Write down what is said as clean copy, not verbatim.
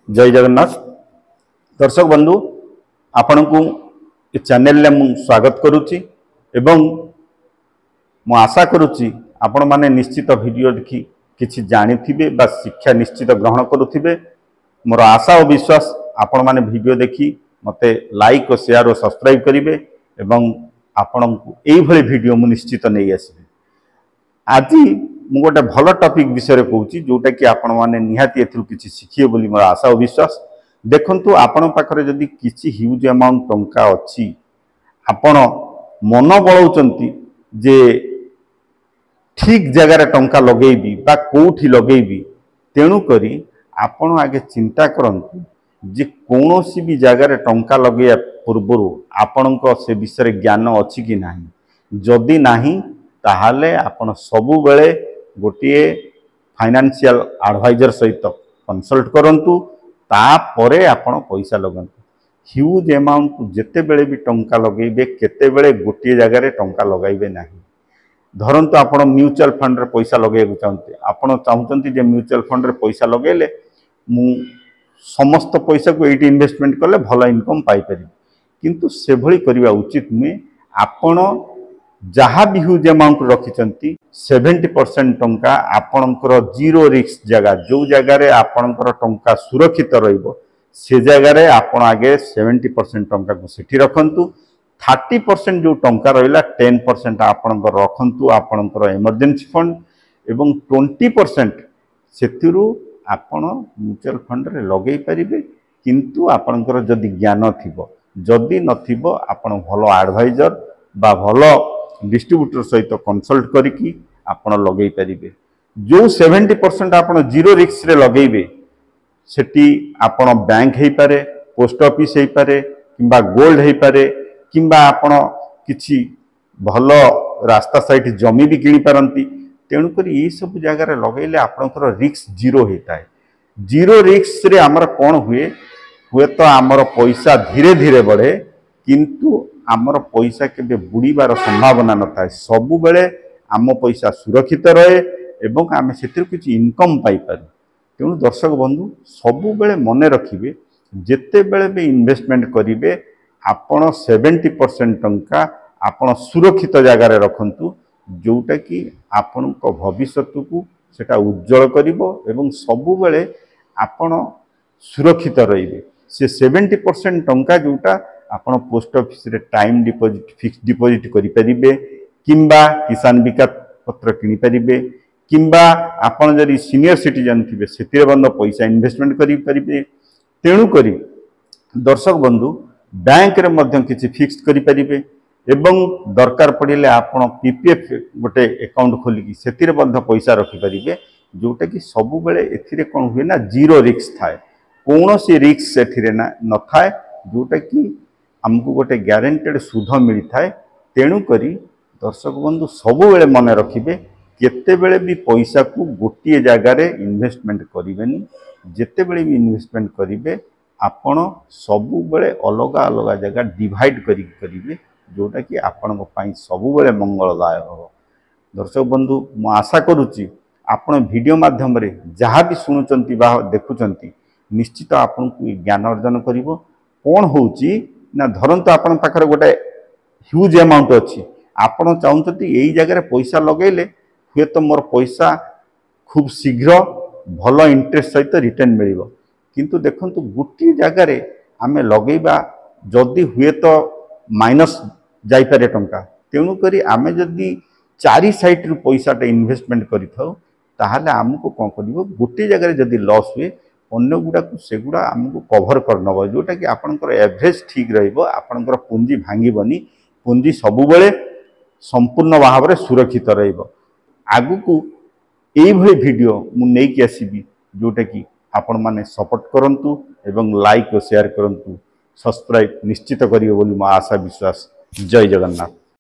जय जगन्नाथ। दर्शक बंधु आपण को चैनल मु स्वागत करुच्ची एवं मु आशा करुच्ची आपण माने निश्चित वीडियो देखि किछि जानिथिबे बा शिक्षा निश्चित ग्रहण करुथिबे। मोर आशा और विश्वास आपण माने वीडियो देखि मते लाइक और शेयर और सब्सक्राइब करिवे एवं आपण को एई भली वीडियो मु निश्चित नै आसीबे। आज मु गोटे भल टॉपिक विषय कहूँ जोटा कि आपण माने निहाती एथु किछि शिखिए बोली मोर आशा और विश्वास। देखंतु आपण पाखरे जदि किछि ह्यूज अमाउंट टंका अछि आपण मन बळौचंती जे ठीक जगह रे टंका लगेबी बा कोठी लगेबी, तेणु करी आपण आगे चिंता करंतु जे कोनोसी भी जगह रे टंका लगेया पूर्वरु आपणको से विषय ज्ञान अछि कि नाही। जदि नाही ताहाले आपण सबु बेले गोटे फाइनेंशियल एडवाइजर सहित कंसल्ट करंतु, तापरे आपण पैसा लगंतु। ह्यूज अमाउंट जेते बेले भी टंका लगेबे केते बेले गोटे जगह रे टंका लगाइबे नाही। धरंतु आपण म्यूचुअल फंड रे पैसा लगेयକୁ चाहते, आपण चाहते जे म्यूचुअल फंड रे पैसा लगेले मु समस्त पैसा को एटी इन्वेस्टमेंट कले भल इनकम पाई परिबे, किंतु से भली करिवा उचित नुहे। आपण जहाँ भी ह्यूज अमाउंट रखिंट 70% टंका आपणकर जीरो रिस्क जगह जो जगार आपणकर टंका सुरक्षित रहिबो से जगार आपण आगे 70% टंका को सेठी रखंतु। 30% जो टंका रहिला 10% आपणकर रखंतु आपणकर इमरजेंसी फंड एवं 20% सेतिरु आपण म्यूचुअल फंड रे लगेई परिबे। किंतु आपणकर जदि ज्ञान थिबो, जदि नथिबो आपण भलो एडवाइजर बा भलो डिस्ट्रीब्यूटर सहित कंसल्ट करिकी आपण लगेई परिबे। जो 70% आपण जीरो रिस्क रे लगेइबे सेटी आपण बैंक हेई पारे, पोस्ट ऑफिस हेई पारे, किंबा गोल्ड हेई पारे, किंबा आपण किछि भलो रास्ता साइड जमी भी किनी पारंती। तेणु करी ए सब जगह रे लगेइले आपनकर रिस्क जीरो हेताए। जीरो रिस्क रे हमर कोन हुए तो आमर पैसा धीरे धीरे बढ़े, किंतु आमर पैसा केबे बुड़ीबार संभावना न थाए। सबु बेले आम पैसा सुरक्षित रहे एवं आम से किसी इनकम पाई पारू। तेणु दर्शक बंधु सबु बेले मन रखिए जेते बेले भी इन्वेस्टमेंट करिवे आपण 70% टंका आपण सुरक्षित जगार रखंतु, जोटा कि आपण को भविष्य को सेटा उज्जवल करिवो एवं सबु बेले आपण सुरक्षित रहिबे। से 70% टंका जोटा आपण पोस्ट ऑफिस रे टाइम डिपॉजिट फिक्स डिपॉजिट करि परिबे, किंबा किसान विकास पत्र किनि परिबे, किंबा आपण जरी सीनियर सिटीजन थिबे सेतिरे बंद पैसा इन्वेस्टमेंट करि परिबे। तेणु करी दर्शक बंधु बैंक रे मध्यम किछि फिक्स करि परिबे एवं दरकार पड़िले आपण पीपीएफ गोटे अकाउंट खोलिकी सेतिरे बंद पैसा रखि परिबे, जोटा कि सबु बेले एथिरे कोन हुए ना जीरो रिस्क थाए। कोनोसी रिस्क सेथिरे ना न थाए, जोटा कि हमको गोटे ग्यारंटेड सुध मिली थाए। तेणु करी दर्शक बंधु सबु बेले मन रखिबे केते बेले भी पैसा को गोटे जगह रे इन्वेस्टमेंट करिवेनी। जेते बेले भी इन्वेस्टमेंट करिवे आपण सबु बेले अलग अलग जगह डिवाइड करिवे, जोटा कि आपण पई सबु बेले मंगलदायक हो। दर्शक बंधु मु आशा करूची आपण वीडियो माध्यम रे जहाँ भी शुणुचंती बा देखुचंती निश्चित आपन को ज्ञान अर्जन करिवो। कोन होउची ना धरंतु आपण पाखरे गोटे ह्यूज अमाउंट अछि, आपण चाहते यही जगह पैसा लगेले हुए तो मोर पैसा खूब शीघ्र भल इंटरेस्ट सहित रिटर्न मिलिबो। किंतु देखंतु गोटे जगह रे आमे लगेबा जदि हुए तो माइनस जाई पारे टंका। तेणु करी आमे जदि चारि साइड रु पैसा इन्वेस्टमेंट करिथाउ ताहाले हमको कोन करिवो गोटे जगह रे जदि लॉस हुए अन्य गुड़ा को सेगुड़ा आमको कभर करनब, जोटा कि आपनकर एवरेज ठीक रहिबो। आपनकर पुंजी भांगीबनी, पुंजी सबु बेले संपूर्ण भाव में सुरक्षित रहिबो। आगु को एई भली वीडियो मु नै कि आसीबी, जोटा कि आपण माने सपोर्ट करंतु एवं लाइक और शेयर करंतु, सब्सक्राइब निश्चित करियो बोली मो आशा विश्वास। जय जगन्नाथ।